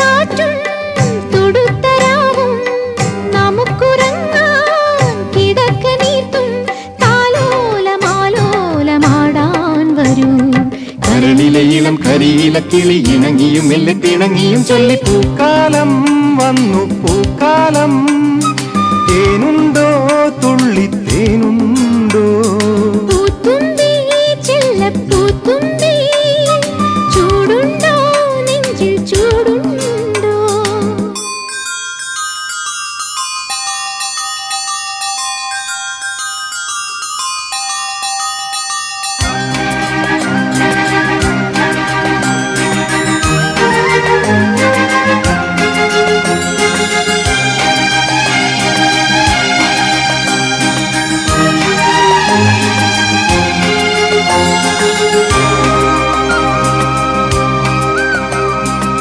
കാറ്റും തുടുത്തരാവും നമുക്കുറങ്ങാൻ കിടക്ക നീർത്തും താലോലമാലോലമാടാൻ വരൂ. കരളിലെ ഇളം കരിയില കിളി ഇണങ്ങിയും മെല്ലെ തിണങ്ങിയും ചൊല്ലി പൂക്കാലം വന്നു പൂക്കാലം. തേനുണ്ടോ തുള്ളി തേനുണ്ടോ